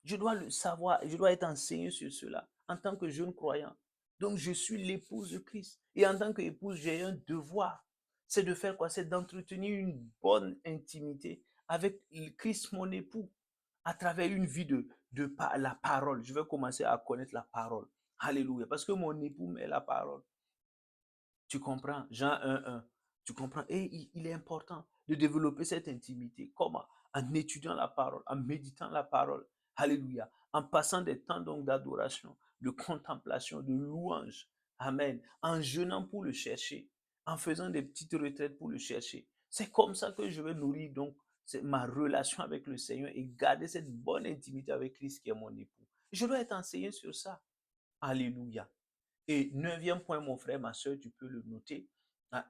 le savoir, je dois être enseigné sur cela en tant que jeune croyant. Donc, je suis l'épouse de Christ. Et en tant qu'épouse, j'ai un devoir. C'est de faire quoi? C'est d'entretenir une bonne intimité avec Christ, mon époux, à travers une vie de la parole. Je vais commencer à connaître la parole. Alléluia. Parce que mon époux met la parole. Tu comprends? Jean 1:1. Tu comprends? Et il est important de développer cette intimité. Comment? En étudiant la parole, en méditant la parole. Alléluia. En passant des temps donc d'adoration, de contemplation, de louange. Amen. En jeûnant pour le chercher. En faisant des petites retraites pour le chercher. C'est comme ça que je vais nourrir donc ma relation avec le Seigneur et garder cette bonne intimité avec Christ qui est mon époux. Je dois être enseigné sur ça. Alléluia. Et neuvième point, mon frère, ma soeur, tu peux le noter.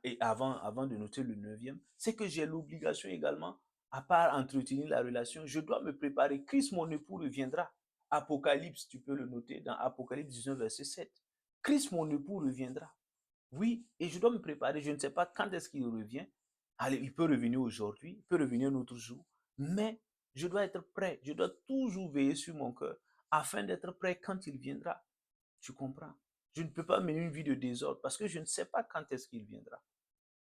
Et avant de noter le neuvième, c'est que j'ai l'obligation également, à part entretenir la relation, je dois me préparer. Christ, mon époux, reviendra. Apocalypse, tu peux le noter dans Apocalypse 19, verset 7. Christ, mon époux, reviendra. Oui, et je dois me préparer. Je ne sais pas quand est-ce qu'il revient. Allez, il peut revenir aujourd'hui, il peut revenir un autre jour. Mais je dois être prêt. Je dois toujours veiller sur mon cœur afin d'être prêt quand il viendra. Tu comprends? Je ne peux pas mener une vie de désordre parce que je ne sais pas quand est-ce qu'il viendra.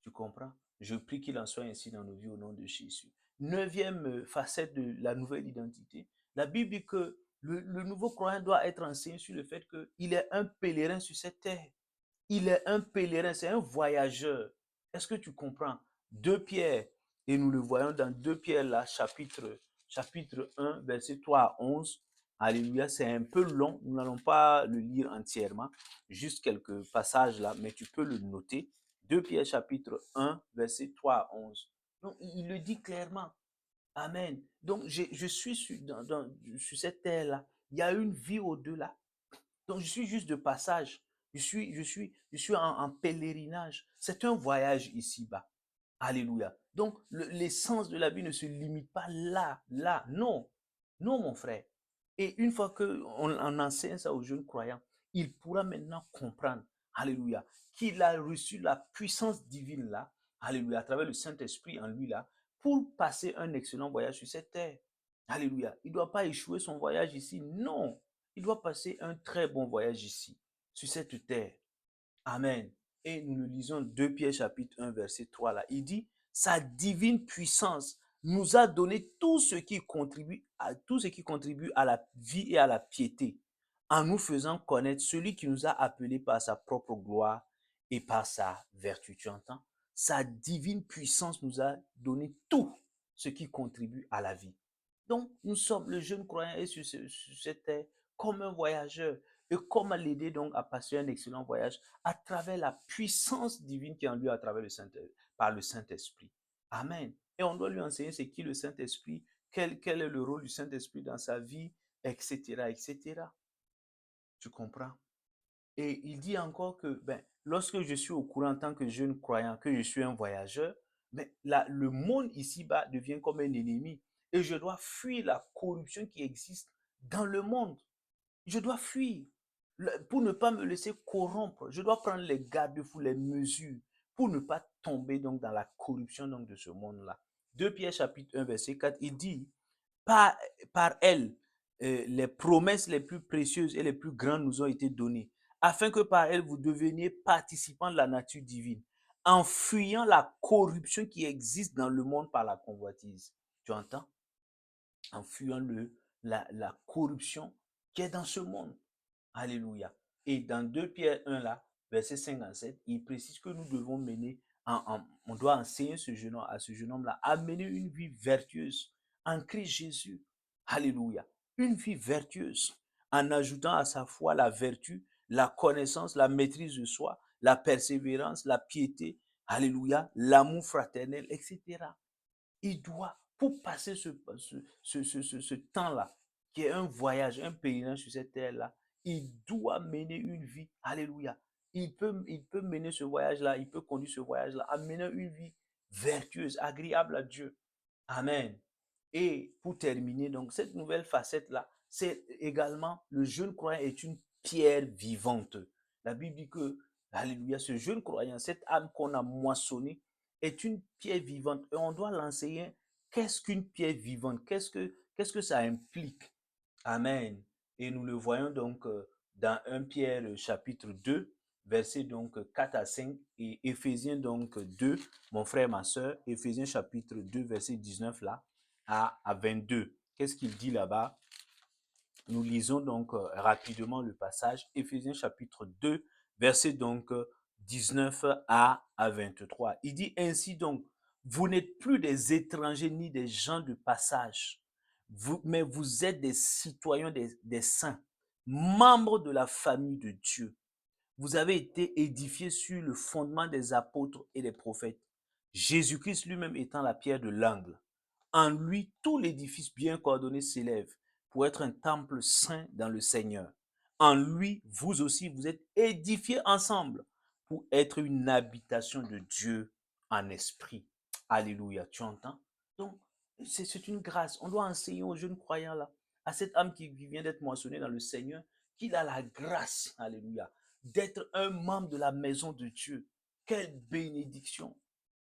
Tu comprends? Je prie qu'il en soit ainsi dans nos vies au nom de Jésus. Neuvième facette de la nouvelle identité. La Bible dit que le nouveau croyant doit être enseigné sur le fait qu'il est un pèlerin sur cette terre. Il est un pèlerin, c'est un voyageur. Est-ce que tu comprends? 2 Pierre, et nous le voyons dans 2 Pierre, là, chapitre 1, verset 3 à 11. Alléluia, c'est un peu long, nous n'allons pas le lire entièrement, juste quelques passages là, mais tu peux le noter. 2 Pierre, chapitre 1, verset 3 à 11. Donc, il le dit clairement. Amen. Donc, je suis sur cette terre-là. Il y a une vie au-delà. Donc, je suis juste de passage. Je suis en pèlerinage. C'est un voyage ici-bas. Alléluia. Donc, l'essence de la vie ne se limite pas là, là. Non. Non, mon frère. Et une fois qu'on enseigne ça aux jeunes croyants, il pourra maintenant comprendre, alléluia, qu'il a reçu la puissance divine là, alléluia, à travers le Saint-Esprit en lui là, pour passer un excellent voyage sur cette terre. Alléluia. Il ne doit pas échouer son voyage ici. Non. Il doit passer un très bon voyage ici, sur cette terre. Amen. Et nous le lisons 2 Pierre chapitre 1 verset 3 là. Il dit, sa divine puissance nous a donné tout ce qui contribue à la vie et à la piété, en nous faisant connaître celui qui nous a appelés par sa propre gloire et par sa vertu. Tu entends? Sa divine puissance nous a donné tout ce qui contribue à la vie. Donc, nous sommes, le jeune croyant est sur cette terre comme un voyageur. Et comment l'aider donc à passer un excellent voyage à travers la puissance divine qui est en lui par le Saint-Esprit. Amen. Et on doit lui enseigner c'est qui le Saint-Esprit, quel est le rôle du Saint-Esprit dans sa vie, etc., etc. Tu comprends? Et il dit encore que lorsque je suis au courant en tant que jeune croyant, que je suis un voyageur, le monde ici-bas devient comme un ennemi. Et je dois fuir la corruption qui existe dans le monde. Je dois fuir pour ne pas me laisser corrompre. Je dois prendre les garde-fous, les mesures pour ne pas tomber donc dans la corruption donc de ce monde-là. 2 Pierre chapitre 1 verset 4, il dit, par, par elle, les promesses les plus précieuses et les plus grandes nous ont été données, afin que par elle vous deveniez participants de la nature divine, en fuyant la corruption qui existe dans le monde par la convoitise. Tu entends? En fuyant la corruption qui est dans ce monde. Alléluia. Et dans 2 Pierre 1 là, verset 57, il précise que nous devons mener, on doit enseigner à ce jeune homme-là à mener une vie vertueuse en Christ Jésus. Alléluia. Une vie vertueuse en ajoutant à sa foi la vertu, la connaissance, la maîtrise de soi, la persévérance, la piété, alléluia, l'amour fraternel, etc. Il doit, pour passer ce temps-là, qui est un voyage, un pèlerinage sur cette terre-là, il doit mener une vie. Alléluia. Il peut mener ce voyage-là, il peut conduire ce voyage-là en menant une vie vertueuse, agréable à Dieu. Amen. Et pour terminer, donc, cette nouvelle facette-là, c'est également, le jeune croyant est une pierre vivante. La Bible dit que, alléluia, ce jeune croyant, cette âme qu'on a moissonnée, est une pierre vivante. Et on doit l'enseigner. Qu'est-ce qu'une pierre vivante? Qu'est-ce que ça implique? Amen. Et nous le voyons donc dans 1 Pierre chapitre 2, versets donc 4 à 5 et Éphésiens donc 2, mon frère, ma soeur, Éphésiens chapitre 2, verset 19 là à 22. Qu'est-ce qu'il dit là-bas? Nous lisons donc rapidement le passage, Éphésiens chapitre 2, verset donc 19 à 23. Il dit ainsi donc, vous n'êtes plus des étrangers ni des gens de passage, mais vous êtes des citoyens des saints, membres de la famille de Dieu. Vous avez été édifiés sur le fondement des apôtres et des prophètes, Jésus-Christ lui-même étant la pierre de l'angle. En lui, tout l'édifice bien coordonné s'élève pour être un temple saint dans le Seigneur. En lui, vous aussi, vous êtes édifiés ensemble pour être une habitation de Dieu en esprit. Alléluia, tu entends? Donc, c'est une grâce. On doit enseigner aux jeunes croyants là, à cette âme qui vient d'être moissonnée dans le Seigneur, qu'il a la grâce, alléluia, d'être un membre de la maison de Dieu. Quelle bénédiction!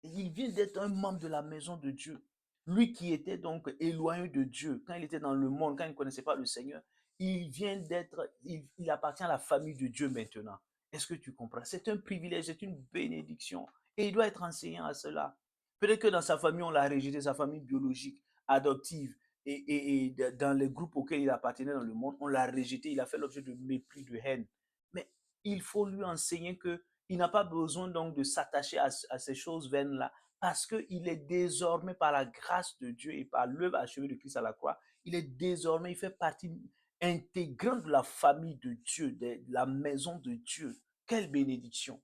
Il vient d'être un membre de la maison de Dieu. Lui qui était donc éloigné de Dieu, quand il était dans le monde, quand il ne connaissait pas le Seigneur, il appartient à la famille de Dieu maintenant. Est-ce que tu comprends? C'est un privilège, c'est une bénédiction. Et il doit être enseignant à cela. Peut-être que dans sa famille, on l'a rejeté, sa famille biologique, adoptive, et dans les groupes auxquels il appartenait dans le monde, on l'a rejeté, il a fait l'objet de mépris, de haine. Mais il faut lui enseigner qu'il n'a pas besoin donc de s'attacher à ces choses vaines-là, parce qu'il est désormais, par la grâce de Dieu et par l'œuvre achevée de Christ à la croix, il fait partie intégrante de la famille de Dieu, de la maison de Dieu. Quelle bénédiction!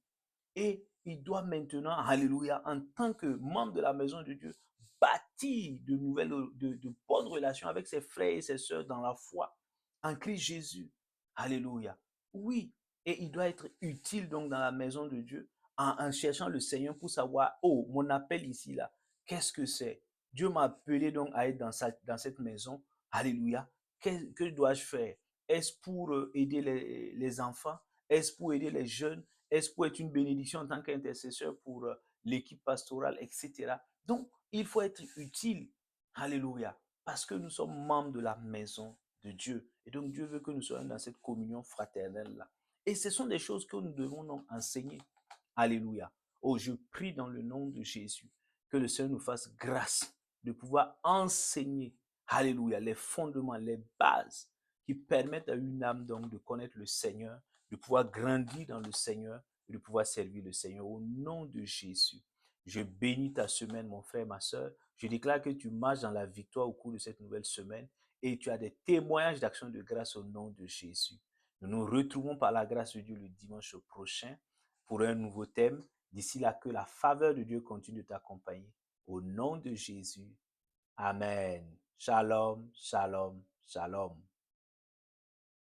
Et il doit maintenant, alléluia, en tant que membre de la maison de Dieu, bâtir de bonnes relations avec ses frères et ses sœurs dans la foi, en Christ Jésus. Alléluia. Oui, et il doit être utile donc dans la maison de Dieu en cherchant le Seigneur pour savoir, oh, mon appel ici, là, qu'est-ce que c'est? Dieu m'a appelé donc à être dans cette maison. Alléluia. Que dois-je faire? Est-ce pour aider les enfants? Est-ce pour aider les jeunes? Est-ce pour être une bénédiction en tant qu'intercesseur pour l'équipe pastorale, etc. Donc, Il faut être utile. Alléluia. Parce que nous sommes membres de la maison de Dieu. Et donc Dieu veut que nous soyons dans cette communion fraternelle-là. Et ce sont des choses que nous devons donc enseigner. Alléluia. Oh, je prie dans le nom de Jésus que le Seigneur nous fasse grâce de pouvoir enseigner, alléluia, les fondements, les bases qui permettent à une âme donc de connaître le Seigneur, de pouvoir grandir dans le Seigneur et de pouvoir servir le Seigneur au nom de Jésus. Je bénis ta semaine, mon frère, ma soeur. Je déclare que tu marches dans la victoire au cours de cette nouvelle semaine et tu as des témoignages d'action de grâce au nom de Jésus. Nous nous retrouvons par la grâce de Dieu le dimanche prochain pour un nouveau thème. D'ici là, que la faveur de Dieu continue de t'accompagner. Au nom de Jésus. Amen. Shalom, shalom, shalom.